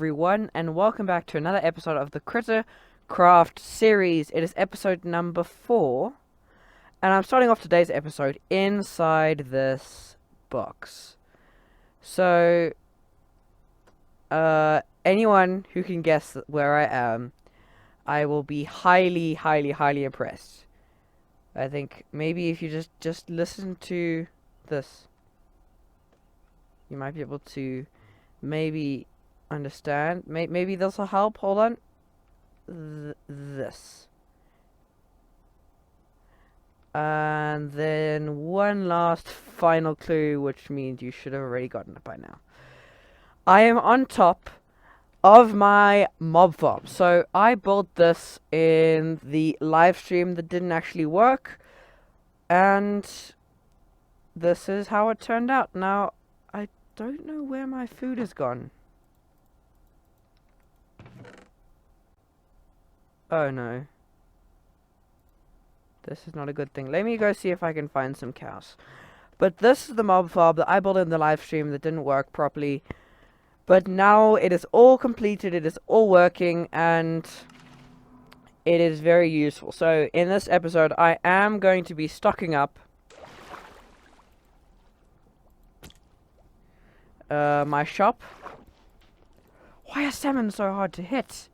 everyone, and welcome back to another episode of the Crittercraft series. It is episode number 4, and I'm starting off today's episode inside this box. So, anyone who can guess where I am, I will be highly, highly, highly impressed. I think maybe if you just listen to this, you might be able to maybe understand. Maybe this will help. Hold on. This. And then one last final clue, which means you should have already gotten it by now. I am on top of my mob farm. So I built this in the live stream that didn't actually work. And this is how it turned out. Now, I don't know where my food has gone. Oh no. This is not a good thing. Let me go see if I can find some cows. But this is the mob farm that I built in the live stream that didn't work properly. But now it is all completed, it is all working, and it is very useful. So in this episode, I am going to be stocking up my shop. Why are salmon so hard to hit?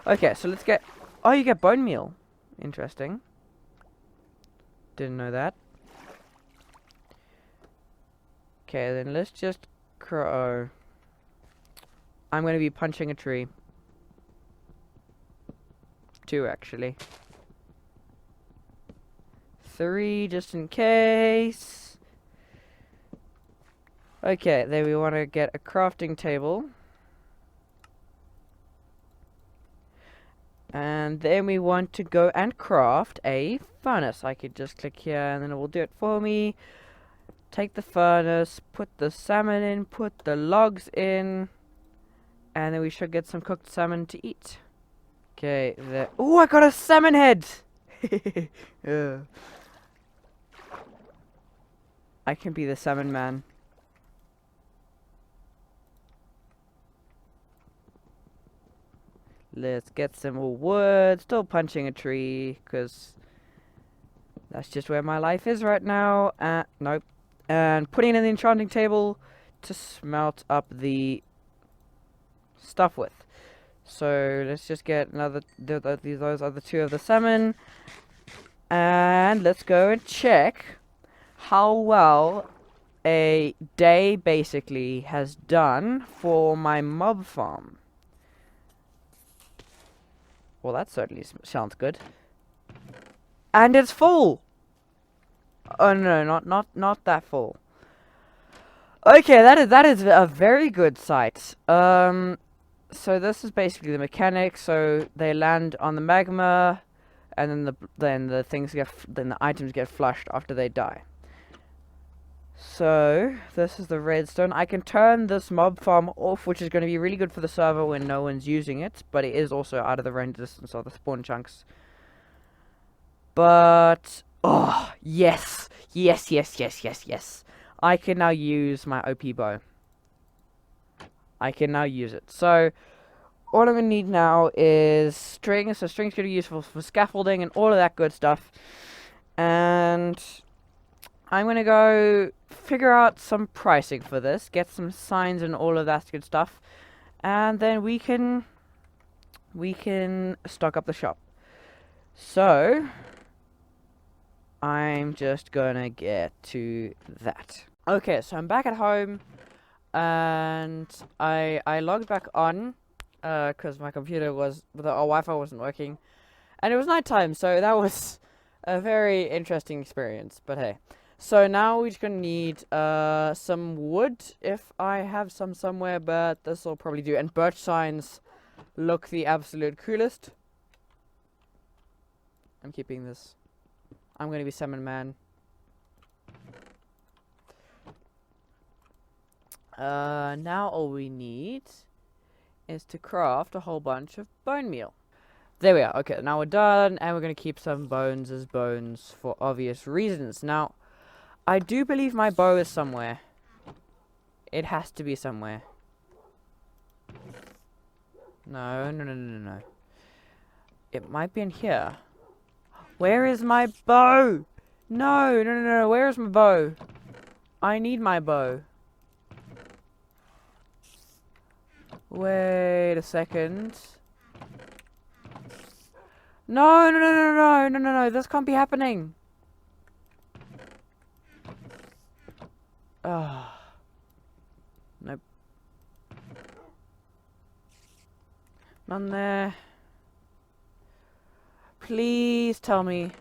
Okay, so let's get... Oh, you get bone meal. Interesting. Didn't know that. Okay, then let's just... I'm going to be punching a tree. 2, actually. 3, just in case. Okay, then we want to get a crafting table. And then we want to go and craft a furnace. I could just click here and then it will do it for me. Take the furnace, put the salmon in, put the logs in. And then we should get some cooked salmon to eat. Okay, there. Oh, I got a salmon head! Yeah. I can be the salmon man. Let's get some more wood. Still punching a tree, because that's just where my life is right now. Nope. And putting in the enchanting table to smelt up the stuff with. So let's just get another those other 2 of the salmon. And let's go and check how well a day basically has done for my mob farm. Well, that certainly sounds good. And it's full. Oh no, not that full. Okay, that is a very good sight. So this is basically the mechanics. So they land on the magma, and then the items get flushed after they die. So this is the redstone. I can turn this mob farm off, which is going to be really good for the server when no one's using it, but it is also out of the range distance of the spawn chunks. But oh yes, yes. I can now use my OP bow. I can now use it. So all I'm gonna need now is string. So string's gonna be useful for scaffolding and all of that good stuff. And I'm gonna go figure out some pricing for this, get some signs and all of that good stuff, and then we can stock up the shop. So I'm just gonna get to that. Okay, so I'm back at home, and I logged back on because my computer our Wi-Fi wasn't working, and it was nighttime, so that was a very interesting experience. But hey. So now we're just gonna need some wood, if I have some somewhere, but this will probably do. And birch signs look the absolute coolest. I'm keeping this. I'm gonna be salmon man. Now all we need is to craft a whole bunch of bone meal. There we are. Okay, now we're done, and we're gonna keep some bones as bones for obvious reasons. Now, I do believe my bow is somewhere. It has to be somewhere. No, no, no, no, no. It might be in here. Where is my bow? No, no, no, no. Where is my bow? I need my bow. Wait a second. No, no, no, no, no, no, no, no. This can't be happening. Ah. Nope. None there. Please tell me.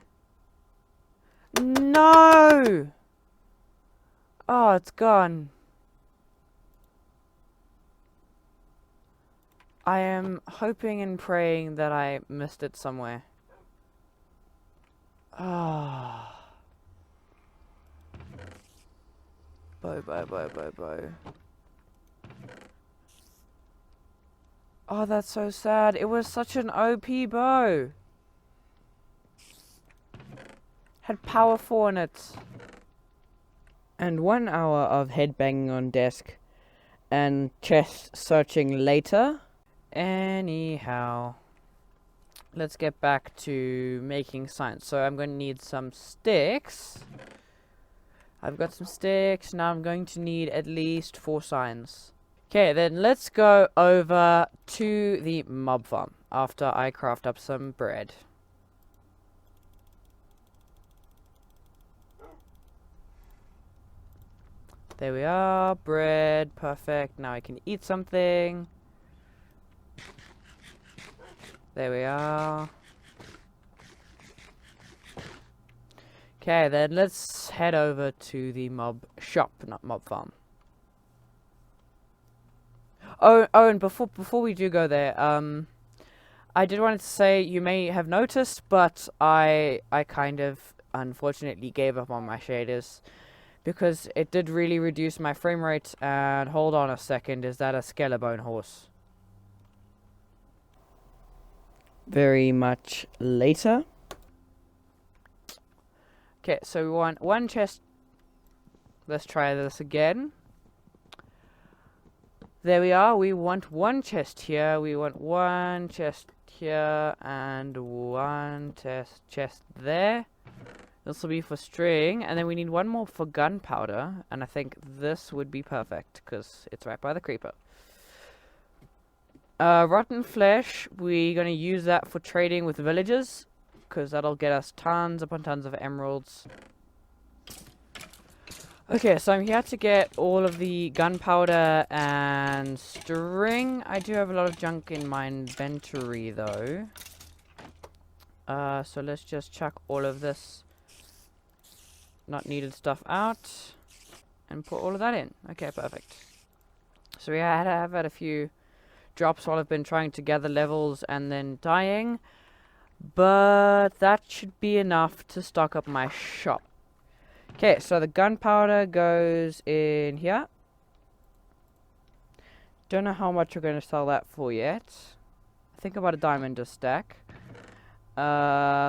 No! Oh, it's gone. I am hoping and praying that I missed it somewhere. Ah. Bow, bow, bow, bow, bow. Oh, that's so sad. It was such an OP bow. Had power 4 in it. And 1 hour of headbanging on desk and chest searching later. Anyhow, let's get back to making signs. So I'm going to need some sticks. I've got some sticks. Now I'm going to need at least 4 signs. Okay, then let's go over to the mob farm after I craft up some bread. There we are, bread, perfect. Now I can eat something. There we are. Okay, then let's head over to the mob shop, not mob farm. Oh, and before we do go there, I did want to say, you may have noticed, but I kind of unfortunately gave up on my shaders because it did really reduce my frame rate. And hold on a second, is that a skeleton horse? Very much later. Okay, so we want 1 chest. Let's try this again. There we are. We want 1 chest here. We want 1 chest here and 1 chest there. This will be for string, and then we need 1 more for gunpowder, and I think this would be perfect because it's right by the creeper. Rotten flesh, we're going to use that for trading with villagers because that'll get us tons upon tons of emeralds. Okay, so I'm here to get all of the gunpowder and string. I do have a lot of junk in my inventory though. So let's just chuck all of this not needed stuff out and put all of that in. Okay, perfect. So we have had a few drops while I've been trying to gather levels and then dying, but that should be enough to stock up my shop. Okay, so the gunpowder goes in here. Don't know how much we're going to sell that for yet. I think about a diamond a stack.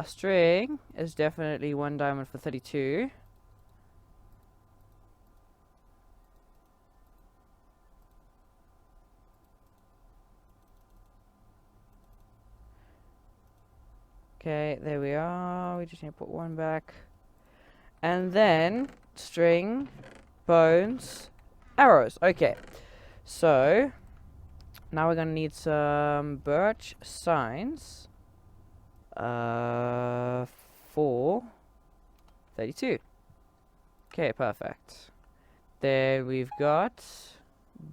String is definitely 1 diamond for 32. Okay, there we are. We just need to put 1 back. And then string, bones, arrows. Okay, so now we're gonna need some birch signs for 32. Okay, perfect. Then we've got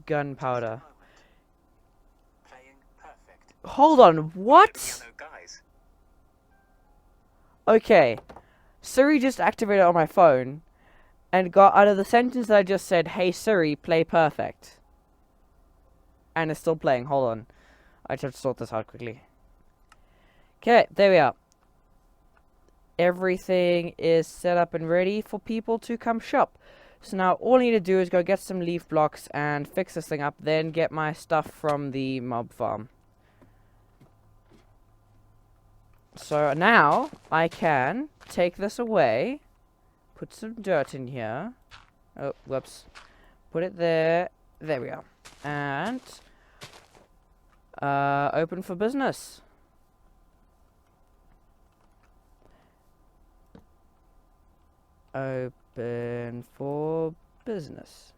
gunpowder. Hold on, what? Okay. Siri just activated on my phone and got out of the sentence that I just said, "Hey Siri, play perfect." And it's still playing. Hold on. I just have to sort this out quickly. Okay, there we are. Everything is set up and ready for people to come shop. So now all I need to do is go get some leaf blocks and fix this thing up, then get my stuff from the mob farm. So now I can take this away, put some dirt in here. Oh, whoops. Put it there. There we are. And Open for business. Open for business.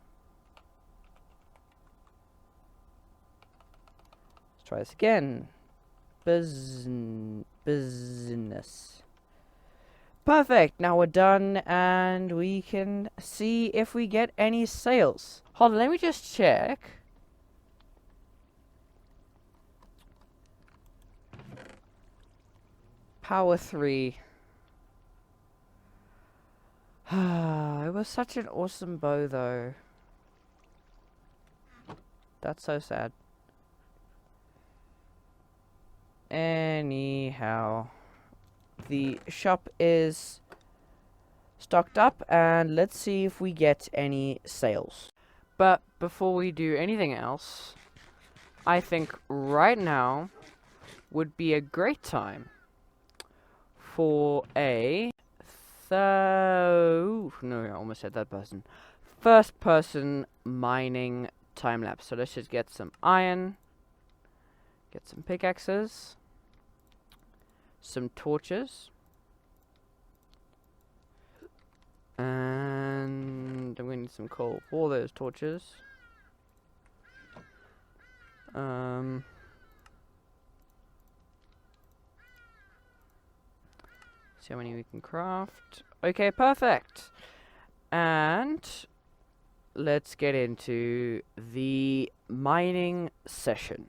Let's try this again. Business. Perfect. Now we're done, and we can see if we get any sales. Hold on, let me just check. Power 3. It was such an awesome bow, though. That's so sad. Anyhow, the shop is stocked up, and let's see if we get any sales. But before we do anything else, I think right now would be a great time for a no, I almost said that person. First person mining time lapse. So let's just get some iron, get some pickaxes, some torches, and I'm going to need some coal for those torches. See how many we can craft. Okay, perfect. And let's get into the mining session.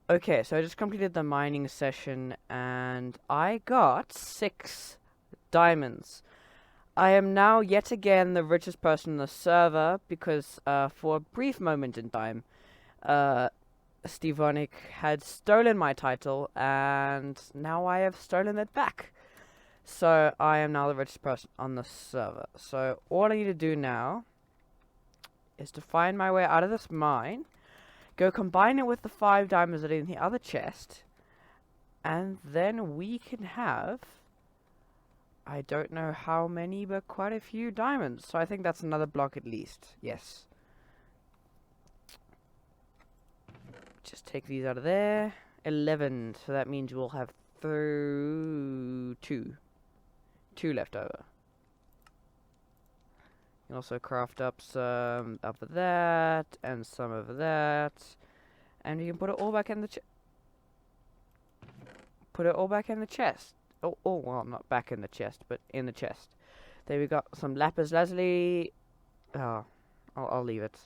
Okay, so I just completed the mining session and I got 6 diamonds. I am now yet again the richest person on the server because for a brief moment in time, Stevonic had stolen my title and now I have stolen it back. So I am now the richest person on the server. So all I need to do now is to find my way out of this mine, go combine it with the 5 diamonds that are in the other chest, and then we can have, I don't know how many, but quite a few diamonds. So I think that's another block at least. Yes. Just take these out of there. 11. So that means we'll have 2 left over. You can also craft up some of that and some of that, and you can put it all back in the chest. Oh, well, not back in the chest, but in the chest. Then we got some lapis lazuli. Oh, I'll leave it.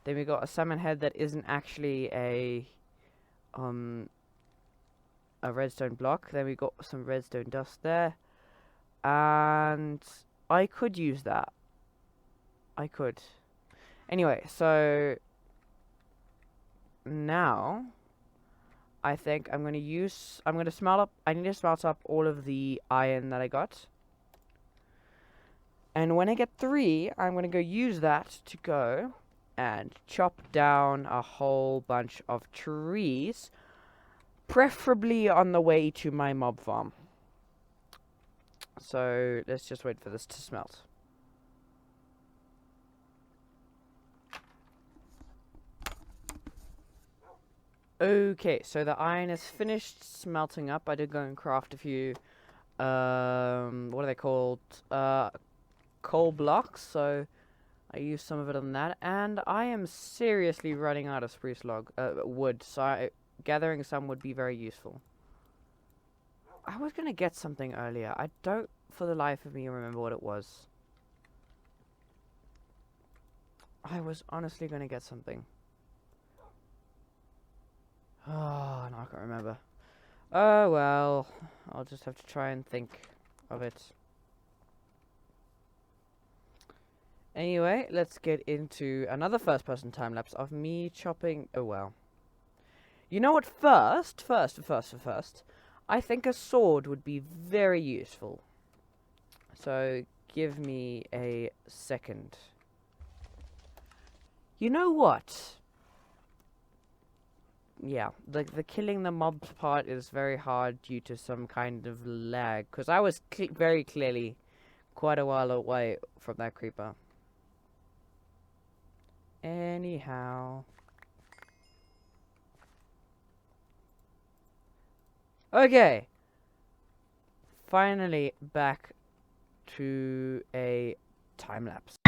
Then we got a salmon head that isn't actually a redstone block. Then we got some redstone dust there, and I could use that. I could. Anyway, so now I think I'm gonna smelt up. I need to smelt up all of the iron that I got. And when I get 3, I'm gonna go use that to go and chop down a whole bunch of trees, preferably on the way to my mob farm. So let's just wait for this to smelt. Okay, so the iron is finished smelting up. I did go and craft a few, what are they called? Coal blocks, so I used some of it on that. And I am seriously running out of spruce wood, so gathering some would be very useful. I was gonna get something earlier. I don't, for the life of me, remember what it was. I was honestly gonna get something. Oh, no, I can't remember. Oh, well. I'll just have to try and think of it. Anyway, let's get into another first-person time-lapse of me chopping... Oh, well. You know what? First, I think a sword would be very useful. So, give me a second. You know what? Yeah, the killing the mobs part is very hard due to some kind of lag, because I was very clearly quite a while away from that creeper. Anyhow. Okay. Finally back to a time lapse.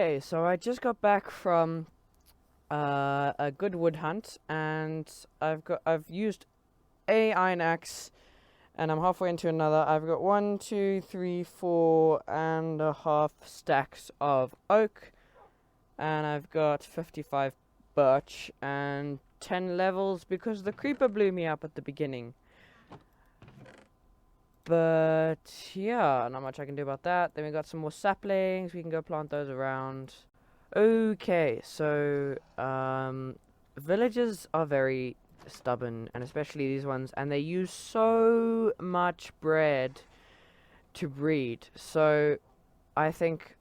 Okay, so I just got back from a good wood hunt, and I've used a iron axe, and I'm halfway into another. I've got 1, 2, 3, 4.5 stacks of oak, and I've got 55 birch and 10 levels because the creeper blew me up at the beginning. But yeah, not much I can do about that. Then we got some more saplings. We can go plant those around. Okay, so villagers are very stubborn, and especially these ones, and they use so much bread to breed. So I think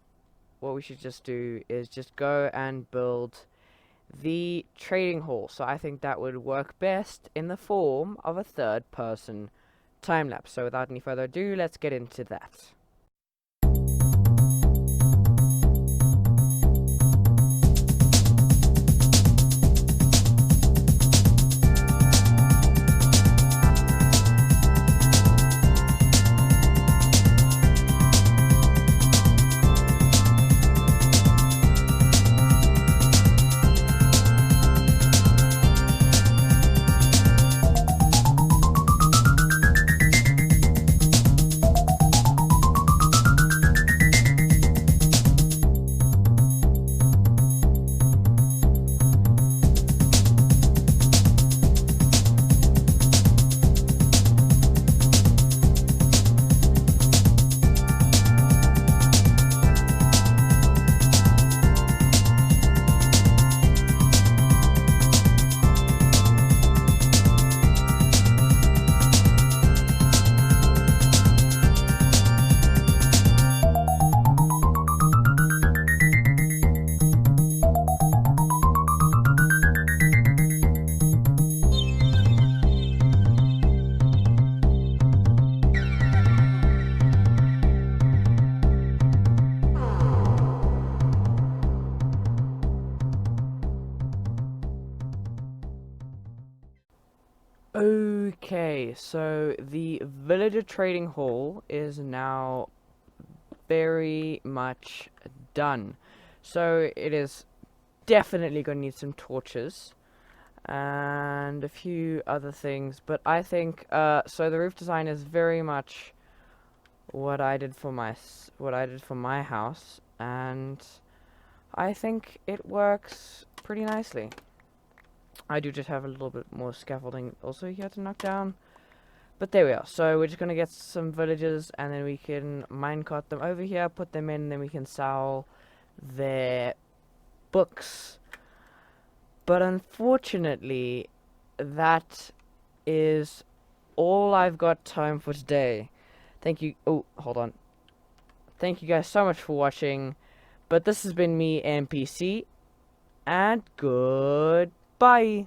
what we should just do is just go and build the trading hall. So I think that would work best in the form of a third person time lapse. So without any further ado, let's get into that. Okay, so the villager trading hall is now very much done. So it is definitely going to need some torches and a few other things, but I think so the roof design is very much what I did for my house, and I think it works pretty nicely. I do just have a little bit more scaffolding also here to knock down. But there we are. So we're just going to get some villagers, and then we can minecart them over here, put them in, and then we can sell their books. But unfortunately, that is all I've got time for today. Thank you. Oh, hold on. Thank you guys so much for watching. But this has been me, NPC, and goodbye.